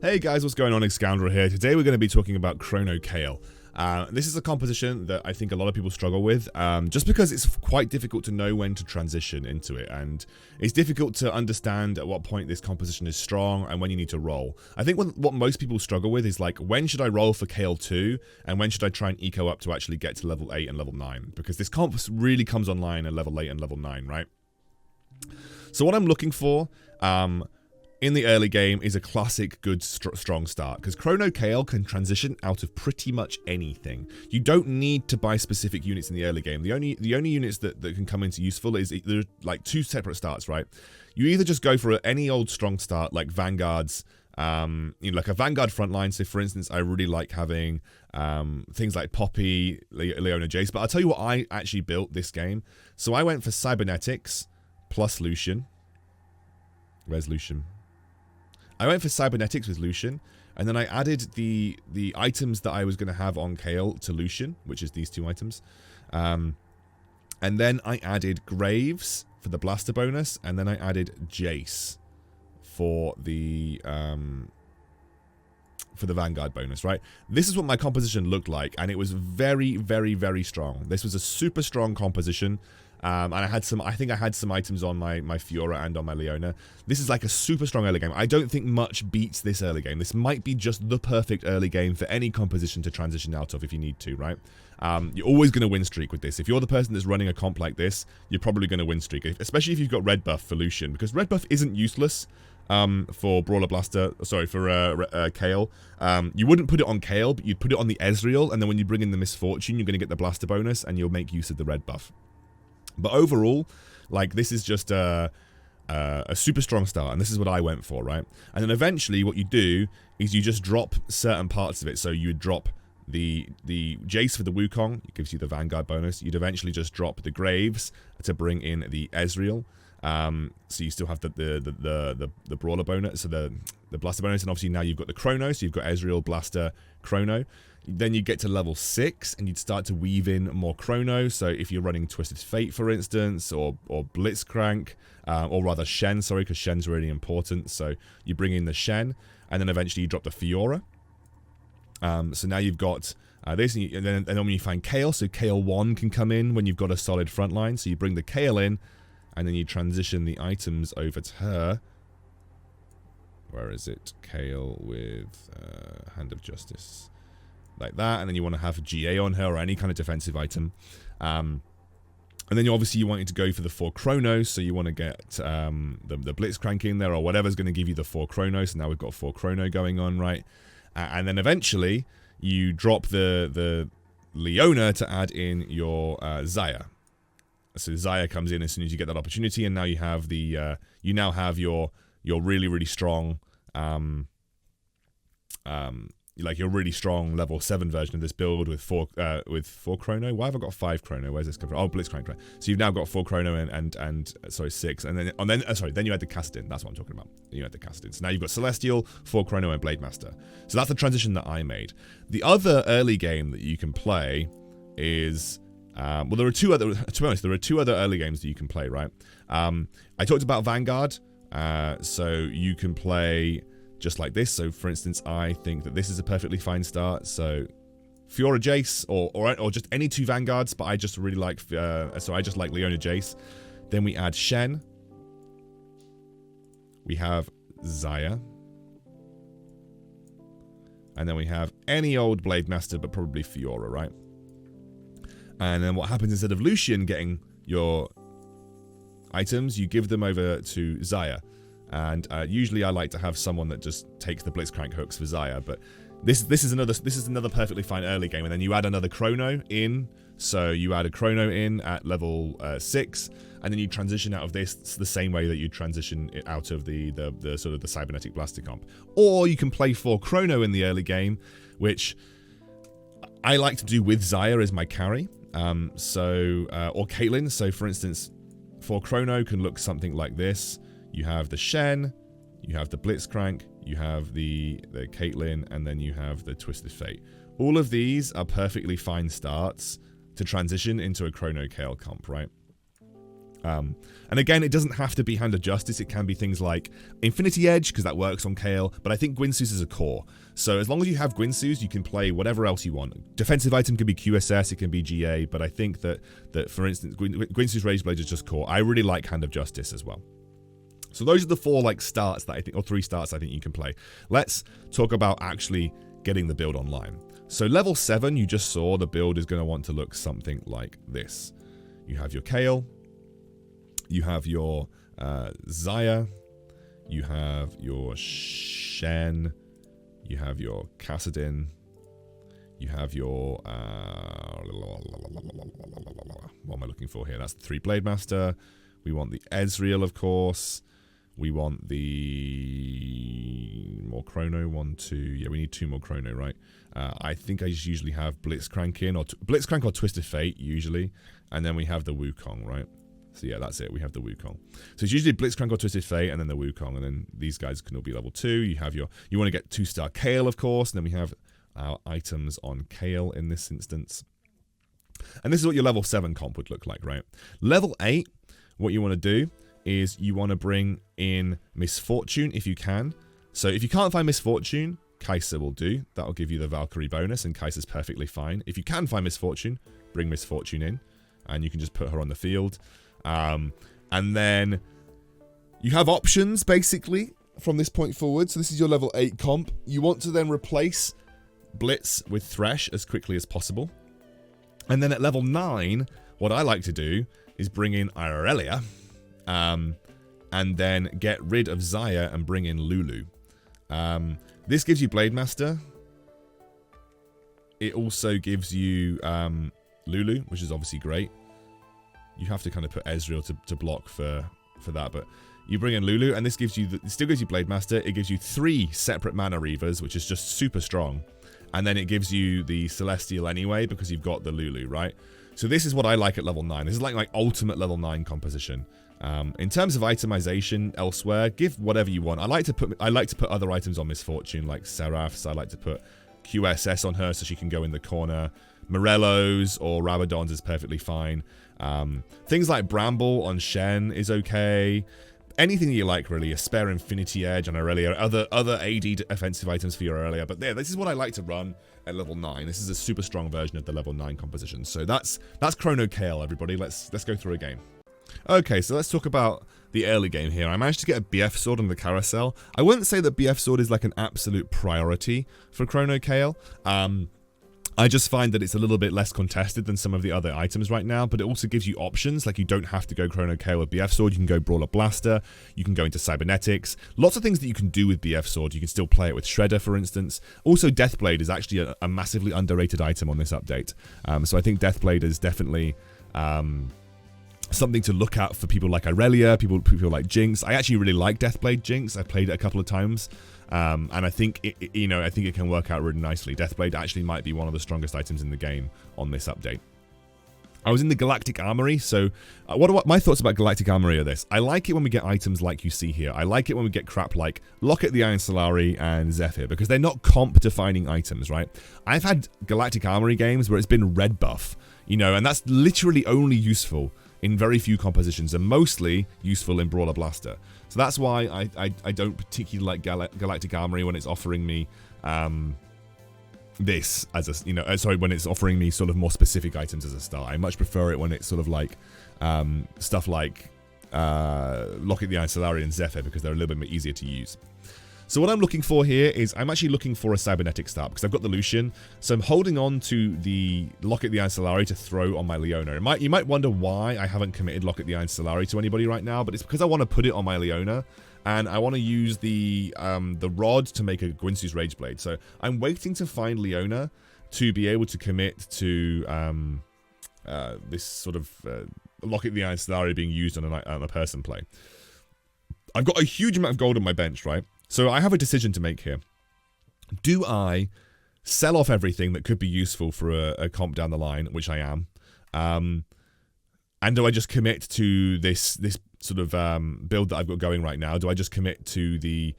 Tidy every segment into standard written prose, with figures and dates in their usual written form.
Hey guys, what's going on? Excoundrel here. Today we're going to be talking about Chrono Kayle. This is a composition that I think a lot of people struggle with, just because it's quite difficult to know when to transition into it, and it's difficult to understand at what point this composition is strong and when you need to roll. I think what most people struggle with is like, when should I roll for Kayle 2, and when should I try and eco up to actually get to level 8 and level 9, because this comp really comes online at level 8 and level 9, right? So what I'm looking for, in the early game is a classic good strong start, because Chrono Kayle can transition out of pretty much anything. You don't need to buy specific units in the early game. The only units that can come into useful is there are like two separate starts, right? You either just go for any old strong start like Vanguards, like a Vanguard frontline. So for instance, I really like having things like Poppy, Leona Jace. But I'll tell you what I actually built this game. So I went for Cybernetics plus Lucian. Where's Lucian? I went for Cybernetics with Lucian, and then I added the items that I was going to have on Kayle to Lucian, which is these two items. And then I added Graves for the blaster bonus, and then I added Jace for the Vanguard bonus, right? This is what my composition looked like, and it was very, very, very strong. This was a super strong composition. And I think I had some items on my Fiora and on my Leona. This is like a super strong early game. I don't think much beats this early game. This might be just the perfect early game for any composition to transition out of if you need to, right? You're always going to win streak with this. If you're the person that's running a comp like this, you're probably going to win streak, especially if you've got red buff for Lucian, because red buff isn't useless for Brawler Blaster, sorry, for Kayle. You wouldn't put it on Kayle, but you'd put it on the Ezreal, and then when you bring in the Misfortune, you're going to get the blaster bonus, and you'll make use of the red buff. But overall, like, this is just a super strong start, and this is what I went for, right? And then eventually what you do is you just drop certain parts of it. So you would drop the Jace for the Wukong, it gives you the Vanguard bonus. You'd eventually just drop the Graves to bring in the Ezreal. So you still have the Brawler bonus, so the Blaster bonus, and obviously now you've got the Chrono, so you've got Ezreal, Blaster, Chrono. Then you get to level 6, and you'd start to weave in more Chrono. So if you're running Twisted Fate, for instance, or Blitzcrank, or rather Shen, sorry, because Shen's really important. So you bring in the Shen, and then eventually you drop the Fiora. So now you've got this, and then when you find Kayle, so Kayle 1 can come in when you've got a solid front line. So you bring the Kayle in, and then you transition the items over to her. Where is it? Kayle with Hand of Justice. Like that, and then you want to have a GA on her or any kind of defensive item. And then obviously you want to go for the 4 Chronos, so you want to get the Blitzcrank in there or whatever's going to give you the 4 Chronos. So now we've got 4 Chrono going on, right? And then eventually you drop the Leona to add in your Xayah. So Xayah comes in as soon as you get that opportunity, and now you have the you now have your really, really strong like your really strong level 7 version of this build with 4 Chrono. Why have I got 5 Chrono? Where's this come from? Oh, Blitzcrank. Right. So you've now got 4 Chrono and sorry, 6, and then sorry, then you had the Castin. That's what I'm talking about. You had the Castin. So now you've got Celestial, 4 Chrono, and Blade Master. So that's the transition that I made. The other early game that you can play is well, there are two other. To be honest, there are 2 other early games that you can play. Right. I talked about Vanguard. So you can play just like this. So for instance, I think that this is a perfectly fine start. So Fiora Jace or just any 2 Vanguards, but I just really like so I just like Leona Jace. Then we add Shen. We have Xayah. And then we have any old Blade Master, but probably Fiora, right? And then what happens, instead of Lucian getting your items, you give them over to Xayah. And usually I like to have someone that just takes the Blitzcrank hooks for Xayah, but this is another perfectly fine early game. And then you add another Chrono in, so you add a Chrono in at level 6, and then you transition out of this the same way that you transition it out of the sort of the Cybernetic Blaster comp. Or you can play 4 Chrono in the early game, which I like to do with Xayah as my carry. Or Caitlyn. So for instance, 4 Chrono can look something like this. You have the Shen, you have the Blitzcrank, you have the Caitlyn, and then you have the Twisted Fate. All of these are perfectly fine starts to transition into a Chrono Kayle comp, right? And again, it doesn't have to be Hand of Justice. It can be things like Infinity Edge, because that works on Kayle, but I think Gwynsu's is a core. So as long as you have Gwynsu's, you can play whatever else you want. Defensive item can be QSS, it can be GA, but I think that for instance, Gwynsu's Rageblade is just core. I really like Hand of Justice as well. So those are the 4 like starts that I think, or 3 starts I think you can play. Let's talk about actually getting the build online. So level 7, you just saw the build is going to want to look something like this. You have your Kayle, you have your Xayah, you have your Shen, you have your Kassadin, you have your what am I looking for here? That's the 3 Blade Master. We want the Ezreal, of course. We want the more Chrono, 1, 2. Yeah, we need 2 more Chrono, right? I think I just usually have Blitzcrank in, or Blitzcrank or Twisted Fate usually, and then we have the Wukong, right? So yeah, that's it. We have the Wukong. So it's usually Blitzcrank or Twisted Fate, and then the Wukong, and then these guys can all be level 2. You have you want to get 2-star Kayle, of course, and then we have our items on Kayle in this instance. And this is what your level 7 comp would look like, right? Level 8, what you want to do is you want to bring in Misfortune if you can. So if you can't find Misfortune, Kai'Sa will do. That'll give you the Valkyrie bonus, and Kai'Sa's perfectly fine. If you can find Misfortune, bring Misfortune in, and you can just put her on the field. And then you have options, basically, from this point forward. So this is your level 8 comp. You want to then replace Blitz with Thresh as quickly as possible. And then at level 9, what I like to do is bring in Irelia, and then get rid of Xayah and bring in Lulu. This gives you Blade Master. It also gives you Lulu, which is obviously great. You have to kind of put Ezreal to block for that, but you bring in Lulu, and this gives you it still gives you Blade Master. It gives you 3 separate Mana Reavers, which is just super strong, and then it gives you the Celestial anyway because you've got the Lulu, right? So this is what I like at level 9. This is like my ultimate level 9 composition. In terms of itemization elsewhere, give whatever you want. I like to put other items on Misfortune, like Seraph's. I like to put QSS on her so she can go in the corner. Morello's or Rabadon's is perfectly fine. Things like Bramble on Shen is okay. Anything that you like, really. A spare Infinity Edge on Aurelia. Other AD offensive items for your Aurelia. But yeah, this is what I like to run at level 9. This is a super strong version of the level 9 composition. So that's Chrono Kayle, everybody. Let's go through a game. Okay, so let's talk about the early game here. I managed to get a BF Sword on the carousel. I wouldn't say that BF Sword is like an absolute priority for Chrono Kayle. I just find that it's a little bit less contested than some of the other items right now, but it also gives you options. Like, you don't have to go Chrono Kayle with BF Sword. You can go Brawler Blaster. You can go into Cybernetics. Lots of things that you can do with BF Sword. You can still play it with Shredder, for instance. Also, Deathblade is actually a massively underrated item on this update. So I think Deathblade is definitely something to look at for people like Aurelia, people like Jinx. I actually really like Deathblade Jinx. I've played it a couple of times. And I think it can work out really nicely. Deathblade actually might be one of the strongest items in the game on this update. I was in the Galactic Armory, so what my thoughts about Galactic Armory are this. I like it when we get items like you see here. I like it when we get crap like Locket the Iron Solari and Zephyr, because they're not comp-defining items, right? I've had Galactic Armory games where it's been red buff, and that's literally only useful in very few compositions and mostly useful in Brawler Blaster. So that's why I don't particularly like Galactic Armory when it's offering me this as a, when it's offering me sort of more specific items as a start. I much prefer it when it's sort of like stuff like Locket the Iron Solari and Zephyr, because they're a little bit easier to use. So what I'm looking for here is I'm actually looking for a Cybernetic start because I've got the Lucian. So I'm holding on to the Locket the Iron Solari to throw on my Leona. You might wonder why I haven't committed Locket the Iron Solari to anybody right now, but it's because I want to put it on my Leona. And I want to use the rod to make a Gwynsu's Rageblade. So I'm waiting to find Leona to be able to commit to this sort of Locket the Iron Solari being used on a person play. I've got a huge amount of gold on my bench, right? So I have a decision to make here. Do I sell off everything that could be useful for a comp down the line, which I am, and do I just commit to this sort of build that I've got going right now? Do I just commit to the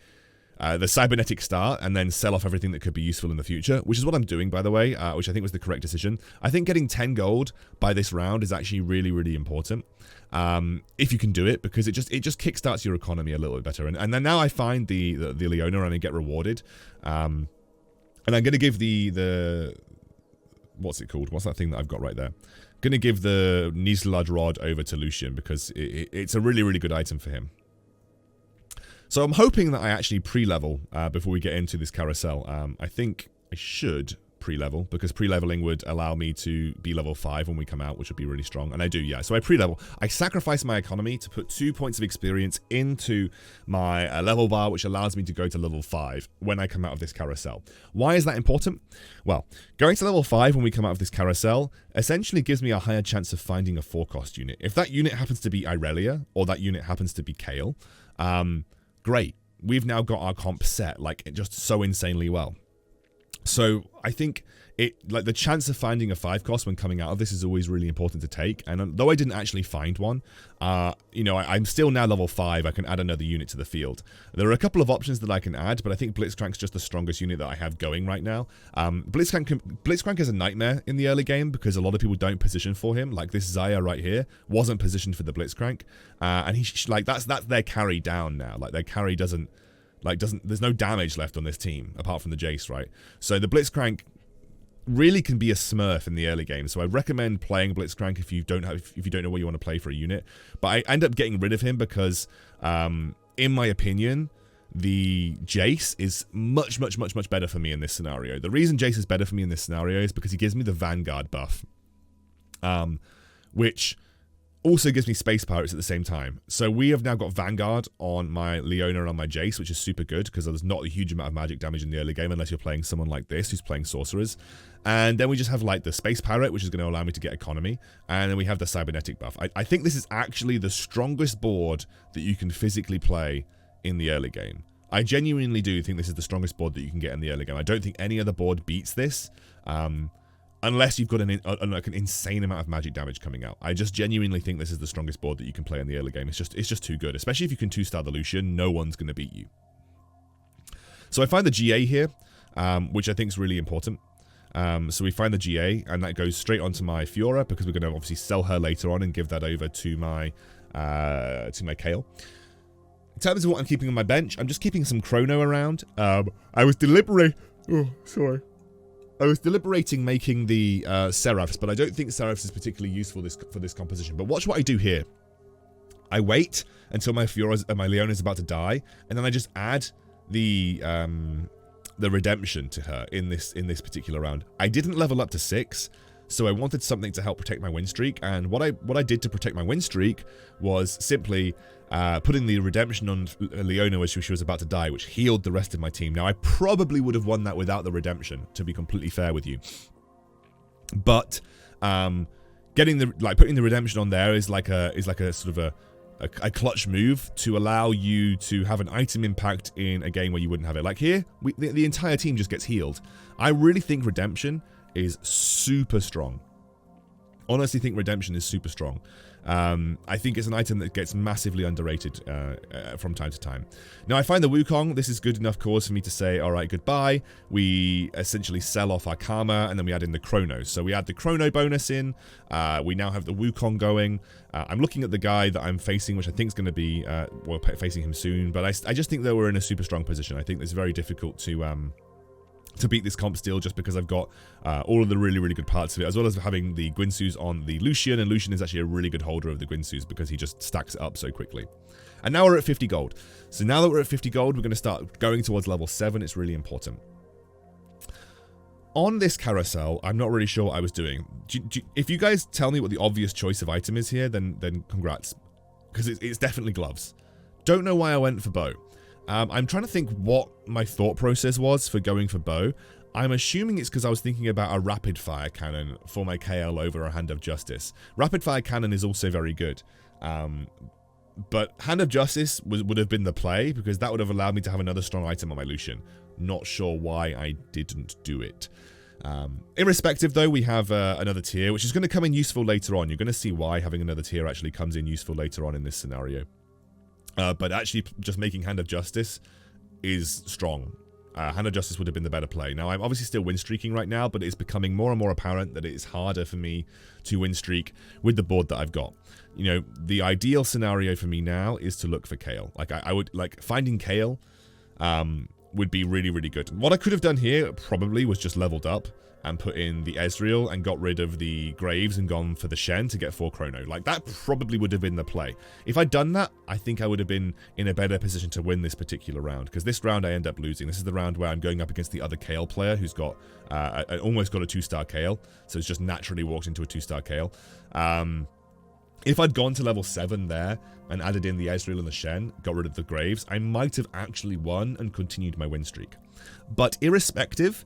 the cybernetic start and then sell off everything that could be useful in the future, which is what I'm doing, by the way, which I think was the correct decision. I think getting 10 gold by this round is actually really, really important. If you can do it, because it just kickstarts your economy a little bit better. And then now I find the Leona and I get rewarded. And I'm going to give the what's it called? What's that thing that I've got right there? Going to give the Nislard Rod over to Lucian because it's a really, really good item for him. So I'm hoping that I actually pre-level before we get into this carousel. I think I should pre-level because pre-leveling would allow me to be level 5 when we come out, which would be really strong. And I do, yeah. So I pre-level. I sacrifice my economy to put 2 points of experience into my level bar, which allows me to go to level 5 when I come out of this carousel. Why is that important? Well, going to level 5 when we come out of this carousel essentially gives me a higher chance of finding a 4-cost unit. If that unit happens to be Irelia or that unit happens to be Kayle, great. We've now got our comp set like just so insanely well. So I think the chance of finding a 5-cost when coming out of this is always really important to take. And though I didn't actually find one, you know, I'm still now level 5. I can add another unit to the field. There are a couple of options that I can add, but I think Blitzcrank's just the strongest unit that I have going right now. Blitzcrank is a nightmare in the early game because a lot of people don't position for him. Like this Zaya right here wasn't positioned for the Blitzcrank, and he's like that's their carry down now. Like their carry doesn't. There's no damage left on this team apart from the Jace, right? So the Blitzcrank really can be a smurf in the early game. So I recommend playing Blitzcrank if you don't know what you want to play for a unit. But I end up getting rid of him because, in my opinion, the Jace is much better for me in this scenario. The reason Jace is better for me in this scenario is because he gives me the Vanguard buff, which also gives me Space Pirates at the same time. So we have now got Vanguard on my Leona and on my Jace, which is super good because there's not a huge amount of magic damage in the early game unless you're playing someone like this who's playing Sorcerers. And then we just have like the Space Pirate, which is going to allow me to get economy. And then we have the Cybernetic buff. I think this is actually the strongest board that you can physically play in the early game. I genuinely do think this is the strongest board that you can get in the early game. I don't think any other board beats this. Unless you've got like an insane amount of magic damage coming out. I just genuinely think this is the strongest board that you can play in the early game. It's just too good. Especially if you can 2-star the Lucian, no one's going to beat you. So I find the GA here, which I think is really important. So we find the GA, and that goes straight onto my Fiora, because we're going to obviously sell her later on and give that over to my Kayle. In terms of what I'm keeping on my bench, I'm just keeping some Chrono around. I was deliberating making the Seraphs, but I don't think Seraphs is particularly useful for this composition. But watch what I do here. I wait until my Leona is about to die, and then I just add the redemption to her in this particular round. I didn't level up to 6, so I wanted something to help protect my win streak. And what I did to protect my win streak was simply putting the redemption on Leona as she was about to die, which healed the rest of my team. Now I probably would have won that without the redemption, to be completely fair with you. But putting the redemption on there is like a sort of a clutch move to allow you to have an item impact in a game where you wouldn't have it. Like here, the entire team just gets healed. I really think redemption is super strong. Honestly think redemption is super strong. I think it's an item that gets massively underrated from time to time. Now I find the Wukong, this is good enough cause for me to say, alright, goodbye. We essentially sell off our Karma, and then we add in the Chrono. So we add the Chrono bonus in, we now have the Wukong going. I'm looking at the guy that I'm facing, which I think is going to be, facing him soon, but I just think that we're in a super strong position. I think it's very difficult to beat this comp still, just because I've got all of the really, really good parts of it, as well as having the Guinsus on the Lucian, and Lucian is actually a really good holder of the Guinsus because he just stacks it up so quickly. And now we're at 50 gold. So now that we're at 50 gold, we're going to start going towards level 7. It's really important. On this carousel, I'm not really sure what I was doing. If you guys tell me what the obvious choice of item is here, then congrats. Because it's definitely gloves. Don't know why I went for bow. I'm trying to think what my thought process was for going for bow. I'm assuming it's because I was thinking about a rapid fire cannon for my KL over a Hand of Justice. Rapid fire cannon is also very good. But Hand of Justice would have been the play, because that would have allowed me to have another strong item on my Lucian. Not sure why I didn't do it. Irrespective though, we have another tier, which is going to come in useful later on. You're going to see why having another tier actually comes in useful later on in this scenario. But actually just making Hand of Justice is strong. Hand of Justice would have been the better play. Now, I'm obviously still win streaking right now, but it's becoming more and more apparent that it is harder for me to win streak with the board that I've got. You know, the ideal scenario for me now is to look for Kayle. Like, I would, like, finding Kayle would be really, really good. What I could have done here probably was just leveled up and put in the Ezreal and got rid of the Graves and gone for the Shen to get 4 Chrono. Like, that probably would have been the play. If I'd done that, I think I would have been in a better position to win this particular round, because this round I end up losing. This is the round where I'm going up against the other Kayle player who's got almost got a 2-star Kayle, so it's just naturally walked into a 2-star Kayle. If I'd gone to level 7 there and added in the Ezreal and the Shen, got rid of the Graves, I might have actually won and continued my win streak. But irrespective,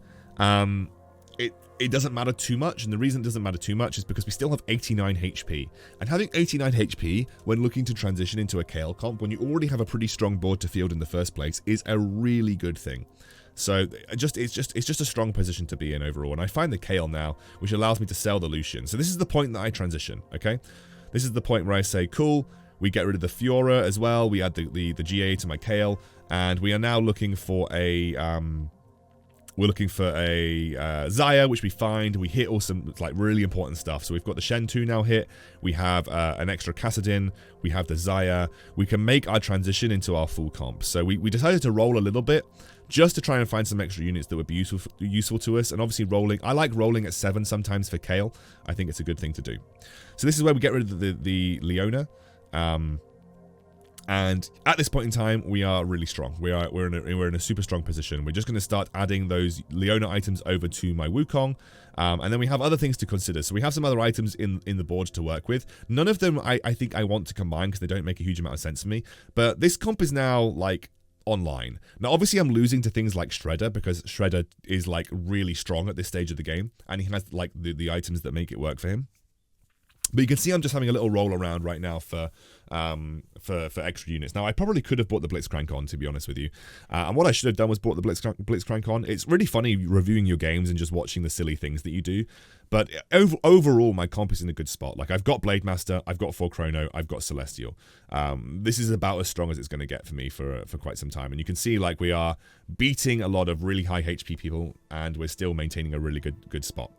it doesn't matter too much, and the reason it doesn't matter too much is because we still have 89 HP. And having 89 HP when looking to transition into a Kayle comp, when you already have a pretty strong board to field in the first place, is a really good thing. So it's just a strong position to be in overall. And I find the Kayle now, which allows me to sell the Lucian. So this is the point that I transition, okay? This is the point where I say, cool, we get rid of the Fiora as well, we add the GA to my Kayle, and we are now looking for a Xayah, which we find. We hit all some like really important stuff. So we've got the Shen 2 now hit. We have an extra Kassadin. We have the Xayah. We can make our transition into our full comp. So we decided to roll a little bit just to try and find some extra units that would be useful to us. And obviously rolling, I like rolling at 7 sometimes for Kayle. I think it's a good thing to do. So this is where we get rid of the Leona. And at this point in time, we are really strong. We're in a super strong position. We're just going to start adding those Leona items over to my Wukong, and then we have other things to consider. So we have some other items in the board to work with. None of them I think I want to combine because they don't make a huge amount of sense to me. But this comp is now like online. Now, obviously, I'm losing to things like Shredder because Shredder is like really strong at this stage of the game, and he has like the items that make it work for him. But you can see I'm just having a little roll around right now for extra units. Now, I probably could have bought the Blitzcrank on, to be honest with you. And what I should have done was bought the Blitzcrank on. It's really funny reviewing your games and just watching the silly things that you do. But overall, my comp is in a good spot. Like, I've got Blade Master, I've got 4 Chrono, I've got Celestial. This is about as strong as it's going to get for me for quite some time. And you can see, like, we are beating a lot of really high HP people, and we're still maintaining a really good spot.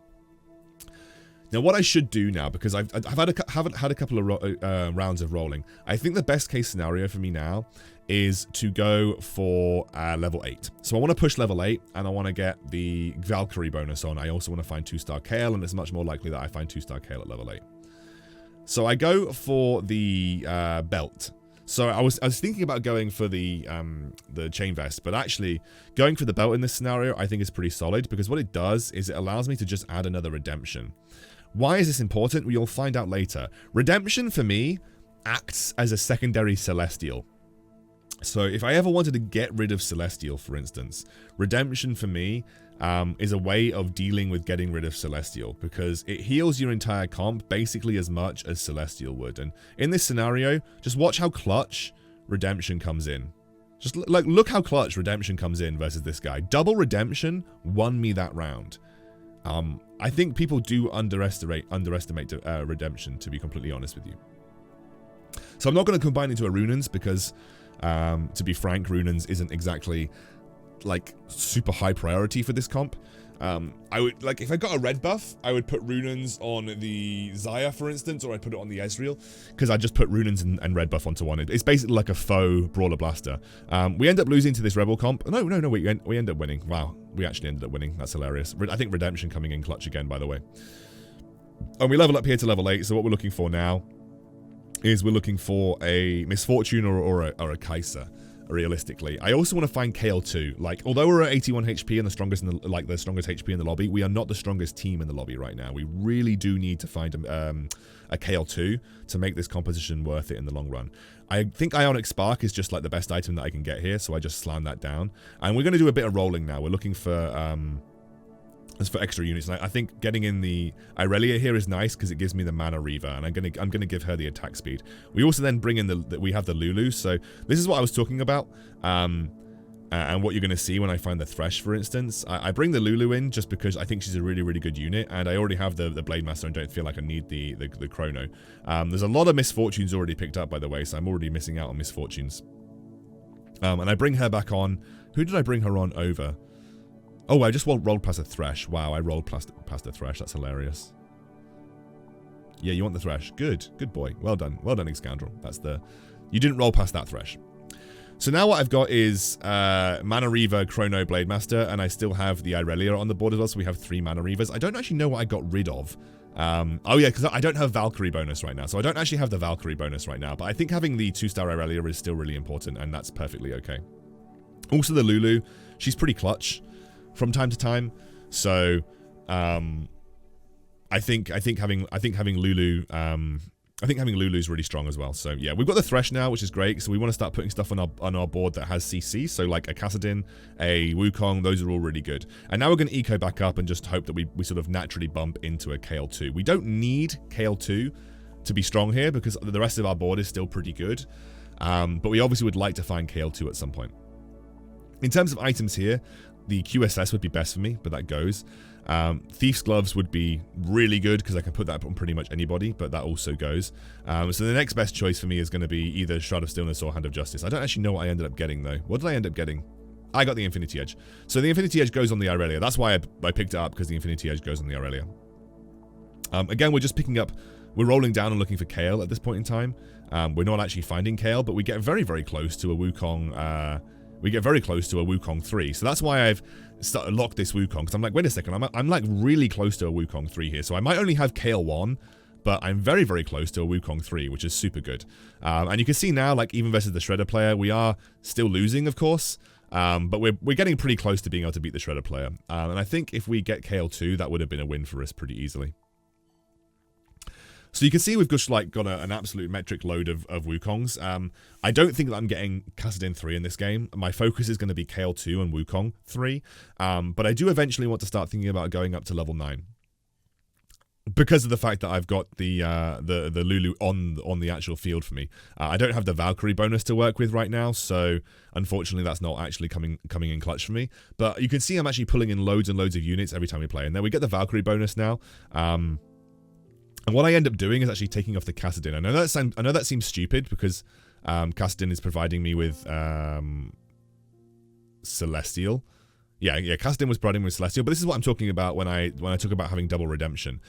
Now, what I should do now, because haven't had a couple of rounds of rolling, I think the best case scenario for me now is to go for level 8. So I want to push level 8, and I want to get the Valkyrie bonus on. I also want to find 2-star Kayle, and it's much more likely that I find 2-star Kayle at level 8. So I go for the belt. So I was thinking about going for the chain vest, but actually going for the belt in this scenario I think is pretty solid, because what it does is it allows me to just add another redemption. Why is this important? Well, you'll find out later. Redemption, for me, acts as a secondary Celestial. So if I ever wanted to get rid of Celestial, for instance, Redemption, for me, is a way of dealing with getting rid of Celestial, because it heals your entire comp basically as much as Celestial would. And in this scenario, just watch how clutch Redemption comes in. Just look how clutch Redemption comes in versus this guy. Double Redemption won me that round. I think people do underestimate Redemption, to be completely honest with you. So I'm not going to combine into a Runans because, to be frank, Runans isn't exactly like super high priority for this comp. I would, like, if I got a red buff, I would put Runans on the Xayah, for instance, or I'd put it on the Ezreal, because I just put Runans and red buff onto one. It's basically like a faux Brawler Blaster. We end up losing to this Rebel comp. No, we end up winning. Wow, we actually ended up winning. That's hilarious. I think Redemption coming in clutch again, by the way. And we level up here to level 8, so what we're looking for now is we're looking for a Misfortune or a Kai'Sa. Realistically, I also want to find Kayle too. Like, although we're at 81 HP and the strongest HP in the lobby, we are not the strongest team in the lobby right now. We really do need to find a Kayle 2 to make this composition worth it in the long run. I think Ionic Spark is just like the best item that I can get here, so I just slam that down. And we're going to do a bit of rolling now. We're looking for extra units. And I think getting in the Irelia here is nice because it gives me the Mana Reaver, and I'm gonna give her the attack speed. We also then bring in we have the Lulu. So this is what I was talking about, and what you're gonna see when I find the Thresh, for instance. I bring the Lulu in just because I think she's a really good unit, and I already have the Blade Master and don't feel like I need the Chrono. There's a lot of Misfortunes already picked up, by the way, so I'm already missing out on Misfortunes. And I bring her back on, Who did I bring her on over? Oh, I just rolled past a Thresh. Wow, I rolled past a Thresh. That's hilarious. Yeah, you want the Thresh. Good. Good boy. Well done. Well done, Excoundrel. That's the... You didn't roll past that Thresh. So now what I've got is Mana Reaver, Chrono Blade Master, and I still have the Irelia on the board as well, so we have 3 Mana Reavers. I don't actually know what I got rid of. Oh yeah, because I don't have Valkyrie bonus right now, so I don't actually have the Valkyrie bonus right now, but I think having the 2-star Irelia is still really important, and that's perfectly okay. Also the Lulu, she's pretty clutch from time to time, so I think having Lulu is really strong as well. So yeah, we've got the Thresh now, which is great. So we want to start putting stuff on our board that has CC. So like a Kassadin, a Wukong, those are all really good. And now we're going to eco back up and just hope that we sort of naturally bump into a Kayle 2. We don't need Kayle 2 to be strong here because the rest of our board is still pretty good. But we obviously would like to find Kayle 2 at some point. In terms of items here, the QSS would be best for me, but that goes. Thief's Gloves would be really good because I can put that on pretty much anybody, but that also goes. So the next best choice for me is going to be either Shroud of Stillness or Hand of Justice. I don't actually know what I ended up getting though. What did I end up getting? I got the Infinity Edge. So the Infinity Edge goes on the Irelia. That's why I picked it up, because the Infinity Edge goes on the Irelia. Again, we're just picking up... We're rolling down and looking for Kayle at this point in time. We're not actually finding Kayle, but we get very, very close to a Wukong... we get very close to a Wukong 3. So that's why I've locked this Wukong. Because I'm like, wait a second, I'm like really close to a Wukong 3 here. So I might only have Kayle 1, but I'm very, very close to a Wukong 3, which is super good. And you can see now, like even versus the Shredder player, we are still losing, of course. But we're getting pretty close to being able to beat the Shredder player. And I think if we get Kayle 2, that would have been a win for us pretty easily. So you can see we've just like got an absolute metric load of Wukongs. I don't think that I'm getting Kassadin 3 in this game. My focus is going to be Kayle 2 and Wukong 3. But I do eventually want to start thinking about going up to level 9. Because of the fact that I've got the Lulu on the actual field for me. I don't have the Valkyrie bonus to work with right now, so unfortunately that's not actually coming in clutch for me. But you can see I'm actually pulling in loads and loads of units every time we play. And then we get the Valkyrie bonus now. And what I end up doing is actually taking off the Kassadin. I know that seems stupid because Kassadin is providing me with Celestial. Yeah, Kassadin was providing me with Celestial, but this is what I'm talking about when I talk about having double redemption.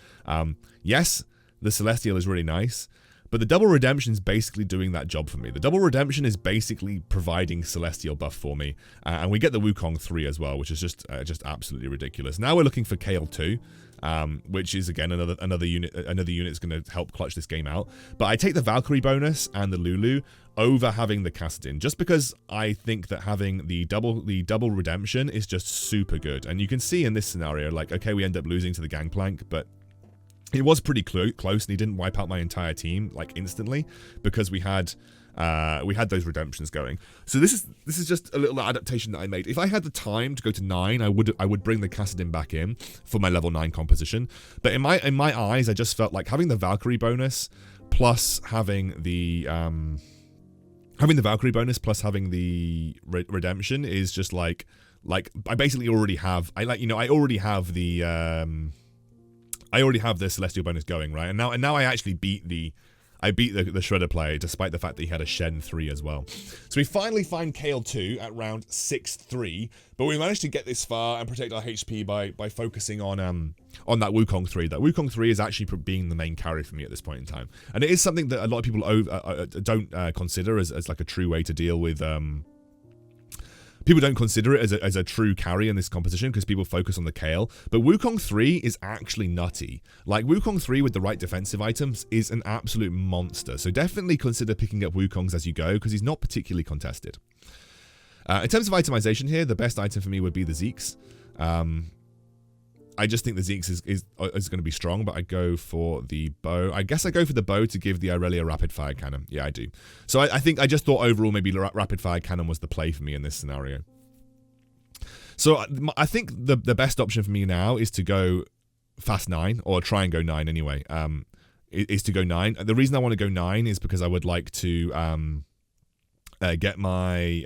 Yes, the Celestial is really nice, but the double redemption is basically doing that job for me. The double redemption is basically providing Celestial buff for me, and we get the Wukong 3 as well, which is just absolutely ridiculous. Now we're looking for Kayle 2. Which is again another unit that's going to help clutch this game out. But I take the Valkyrie bonus and the Lulu over having the Kassadin, just because I think that having the double redemption is just super good. And you can see in this scenario, like, okay, we end up losing to the Gangplank, but it was pretty close, and he didn't wipe out my entire team like instantly because we had those redemptions going. So this is just a little adaptation that I made. If I had the time to go to 9, I would bring the Kassadin back in for my level 9 composition. But in my eyes, I just felt like having the Valkyrie bonus plus having the Valkyrie bonus plus having the redemption is just like I basically already have I already have the Celestial bonus going, right? And now I actually beat the Shredder player, despite the fact that he had a Shen 3 as well. So we finally find Kayle 2 at round 6-3, but we managed to get this far and protect our HP by focusing on that Wukong 3. That Wukong 3 is actually being the main carry for me at this point in time. And it is something that a lot of people don't consider as like a true way to deal with... People don't consider it as a true carry in this composition because people focus on the Kayle. But Wukong 3 is actually nutty. Like, Wukong 3 with the right defensive items is an absolute monster. So definitely consider picking up Wukongs as you go because he's not particularly contested. In terms of itemization here, the best item for me would be the Zeeks. I just think the Zeeks is going to be strong, but I go for the bow. I guess I go for the bow to give the Irelia rapid fire cannon. Yeah, I do. So I think I just thought overall maybe rapid fire cannon was the play for me in this scenario. So I think the best option for me now is to go fast 9, or try and go 9 anyway. Is to go 9. The reason I want to go 9 is because I would like to get my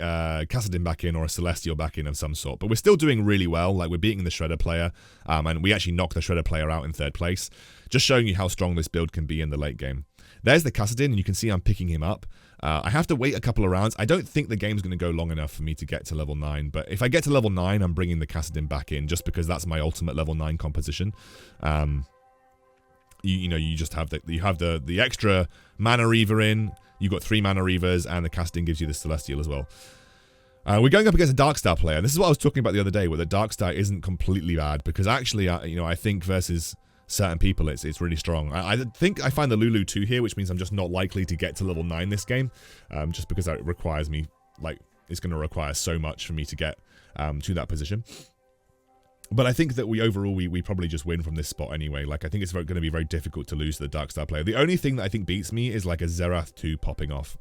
Kassadin back in or a Celestial back in of some sort. But we're still doing really well. Like, we're beating the Shredder player, and we actually knocked the Shredder player out in 3rd place. Just showing you how strong this build can be in the late game. There's the Kassadin, and you can see I'm picking him up. I have to wait a couple of rounds. I don't think the game's going to go long enough for me to get to level 9, but if I get to level 9, I'm bringing the Kassadin back in, just because that's my ultimate level 9 composition. You know, you just have the extra Mana Reaver in. You've got 3 Mana Reavers, and the Kassadin gives you the Celestial as well. We're going up against a Darkstar player, and this is what I was talking about the other day, where the Darkstar isn't completely bad, because actually, you know, I think versus certain people, it's really strong. I think I find the Lulu 2 here, which means I'm just not likely to get to level 9 this game, just because it requires me, like, it's going to require so much for me to get to that position. But I think that overall we probably just win from this spot anyway. Like, I think it's going to be very difficult to lose to the Darkstar player. The only thing that I think beats me is like a Zerath 2 popping off.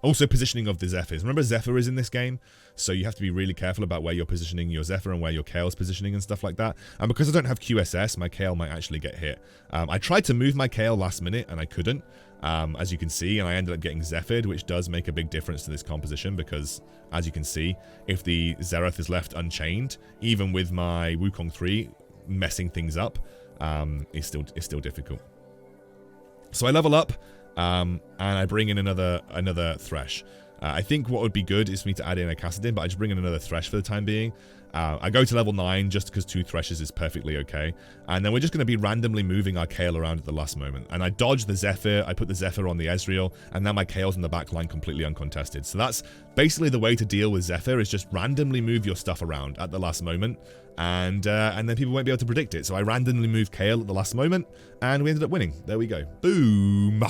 Also, positioning of the Zephyrs. Remember, Zephyr is in this game, so you have to be really careful about where you're positioning your Zephyr and where your Kayle's positioning and stuff like that. And because I don't have QSS, my Kayle might actually get hit. I tried to move my Kayle last minute, and I couldn't, as you can see, and I ended up getting Zephyr'd, which does make a big difference to this composition, because, as you can see, if the Zerath is left unchained, even with my Wukong 3 messing things up, it's still difficult. So I level up. And I bring in another Thresh. I think what would be good is for me to add in a Kassadin, but I just bring in another Thresh for the time being. I go to level 9 just because 2 Threshes is perfectly okay. And then we're just going to be randomly moving our Kayle around at the last moment. And I dodge the Zephyr, I put the Zephyr on the Ezreal, and now my Kayle's in the back line completely uncontested. So that's basically the way to deal with Zephyr, is just randomly move your stuff around at the last moment. And then people won't be able to predict it. So I randomly moved Kayle at the last moment, and we ended up winning. There we go. Boom!